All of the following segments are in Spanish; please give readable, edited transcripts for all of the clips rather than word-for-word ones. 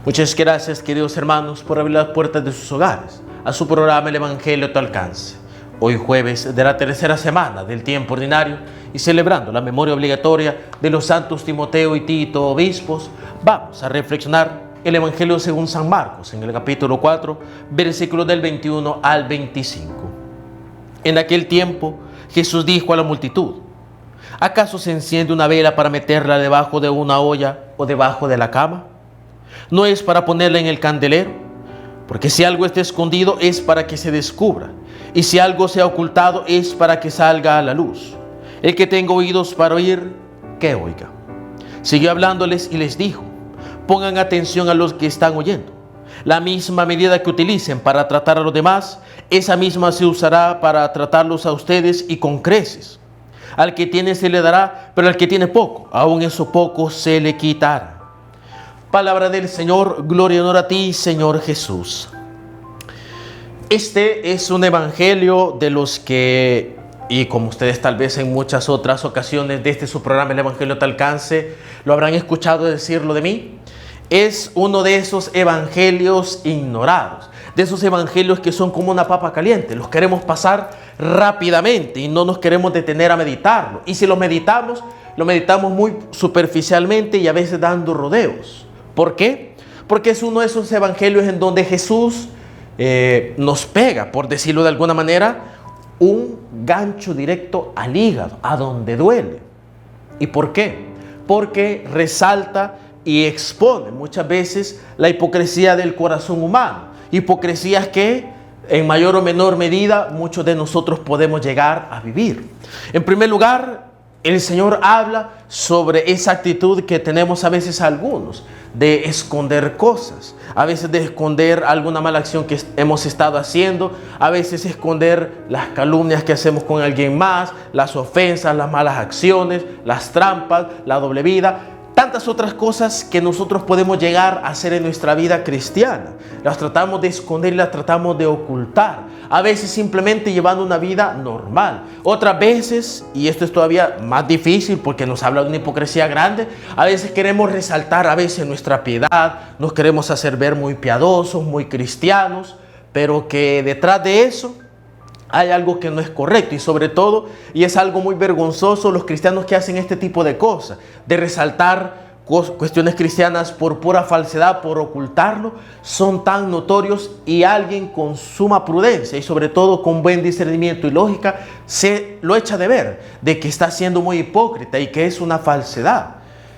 Muchas gracias, queridos hermanos, por abrir las puertas de sus hogares a su programa El Evangelio a tu alcance. Hoy jueves de la tercera semana del tiempo ordinario y celebrando la memoria obligatoria de los santos Timoteo y Tito, obispos, vamos a reflexionar el Evangelio según San Marcos en el capítulo 4, versículos del 21 al 25. En aquel tiempo Jesús dijo a la multitud: ¿acaso se enciende una vela para meterla debajo de una olla o debajo de la cama? ¿No es para ponerla en el candelero? Porque si algo está escondido es para que se descubra, y si algo se ha ocultado es para que salga a la luz. El que tenga oídos para oír, que oiga. Siguió hablándoles y les dijo: pongan atención a los que están oyendo. La misma medida que utilicen para tratar a los demás, esa misma se usará para tratarlos a ustedes, y con creces. Al que tiene se le dará, pero al que tiene poco, aún eso poco se le quitará. Palabra del Señor, gloria y honor a ti, Señor Jesús. Este es un evangelio de los que, y como ustedes tal vez en muchas otras ocasiones de este su programa El Evangelio a tu alcance, lo habrán escuchado decirlo de mí, es uno de esos evangelios ignorados, de esos evangelios que son como una papa caliente, los queremos pasar rápidamente y no nos queremos detener a meditarlo. Y si lo meditamos muy superficialmente y a veces dando rodeos. ¿Por qué? Porque es uno de esos evangelios en donde Jesús nos pega, por decirlo de alguna manera, un gancho directo al hígado, a donde duele. ¿Y por qué? Porque resalta y expone muchas veces la hipocresía del corazón humano. Hipocresías que en mayor o menor medida muchos de nosotros podemos llegar a vivir. En primer lugar, el Señor habla sobre esa actitud que tenemos a veces algunos, de esconder cosas, a veces de esconder alguna mala acción que hemos estado haciendo, a veces esconder las calumnias que hacemos con alguien más, las ofensas, las malas acciones, las trampas, la doble vida, tantas otras cosas que nosotros podemos llegar a hacer en nuestra vida cristiana. Las tratamos de esconder y las tratamos de ocultar. A veces simplemente llevando una vida normal. Otras veces, y esto es todavía más difícil porque nos habla de una hipocresía grande, a veces queremos resaltar a veces nuestra piedad, nos queremos hacer ver muy piadosos, muy cristianos, pero que detrás de eso hay algo que no es correcto. Y sobre todo, y es algo muy vergonzoso, los cristianos que hacen este tipo de cosas, de resaltar cuestiones cristianas por pura falsedad, por ocultarlo, son tan notorios, y alguien con suma prudencia y sobre todo con buen discernimiento y lógica se lo echa de ver, de que está siendo muy hipócrita y que es una falsedad.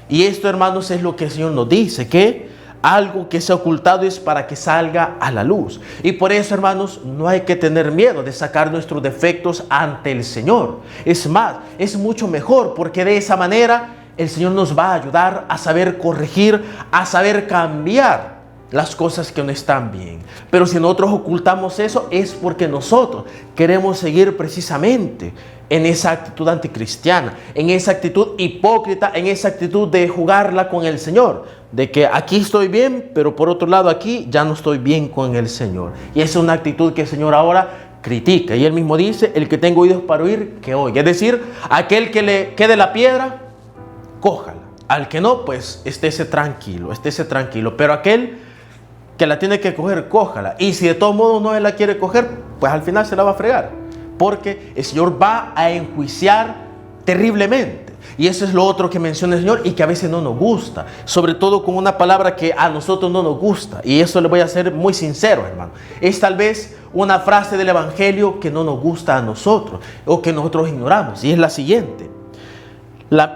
Y esto, hermanos, es lo que el Señor nos dice, que algo que se ha ocultado es para que salga a la luz. Y por eso, hermanos, no hay que tener miedo de sacar nuestros defectos ante el Señor. Es más, es mucho mejor, porque de esa manera el Señor nos va a ayudar a saber corregir, a saber cambiar las cosas que no están bien. Pero si nosotros ocultamos eso, es porque nosotros queremos seguir precisamente en esa actitud anticristiana, en esa actitud hipócrita, en esa actitud de jugarla con el Señor, de que aquí estoy bien, pero por otro lado aquí ya no estoy bien con el Señor. Y esa es una actitud que el Señor ahora critica, y Él mismo dice: el que tenga oídos para oír, que oiga. Es decir, aquel que le quede la piedra, cójala. Al que no, pues estése tranquilo, pero aquel que la tiene que coger, cójala. Y si de todos modos no se la quiere coger, pues al final se la va a fregar, porque el Señor va a enjuiciar terriblemente. Y eso es lo otro que menciona el Señor y que a veces no nos gusta, sobre todo con una palabra que a nosotros no nos gusta. Y eso le voy a ser muy sincero, hermano. Es tal vez una frase del Evangelio que no nos gusta a nosotros o que nosotros ignoramos, y es la siguiente.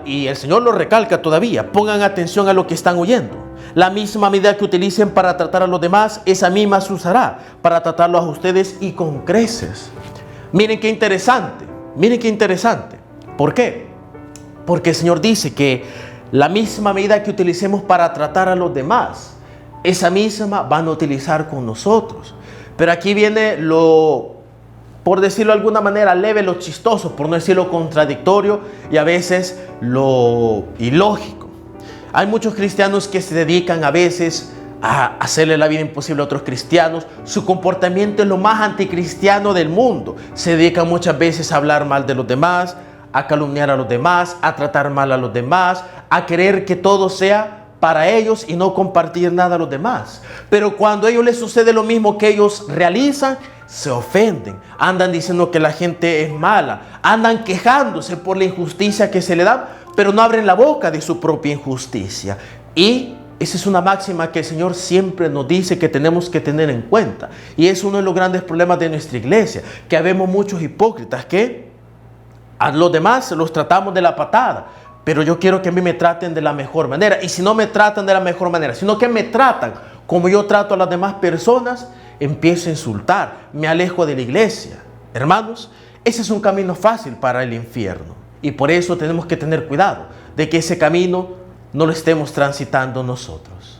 Y el Señor lo recalca todavía: pongan atención a lo que están oyendo. La misma medida que utilicen para tratar a los demás, esa misma se usará para tratarlos a ustedes, y con creces. Miren qué interesante, ¿Por qué? Porque el Señor dice que la misma medida que utilicemos para tratar a los demás, esa misma van a utilizar con nosotros. Pero aquí viene lo, por decirlo de alguna manera, leve, lo chistoso, por no decirlo contradictorio, y a veces lo ilógico. Hay muchos cristianos que se dedican a veces a hacerle la vida imposible a otros cristianos. Su comportamiento es lo más anticristiano del mundo. Se dedican muchas veces a hablar mal de los demás, a calumniar a los demás, a tratar mal a los demás, a querer que todo sea para ellos y no compartir nada a los demás. Pero cuando a ellos les sucede lo mismo que ellos realizan, se ofenden, andan diciendo que la gente es mala, andan quejándose por la injusticia que se le da, pero no abren la boca de su propia injusticia. Y esa es una máxima que el Señor siempre nos dice que tenemos que tener en cuenta. Y es uno de los grandes problemas de nuestra iglesia, que habemos muchos hipócritas que a los demás los tratamos de la patada, pero yo quiero que a mí me traten de la mejor manera. Y si no me tratan de la mejor manera, sino que me tratan como yo trato a las demás personas, empiezo a insultar, me alejo de la iglesia. Hermanos, ese es un camino fácil para el infierno. Y por eso tenemos que tener cuidado de que ese camino no lo estemos transitando nosotros.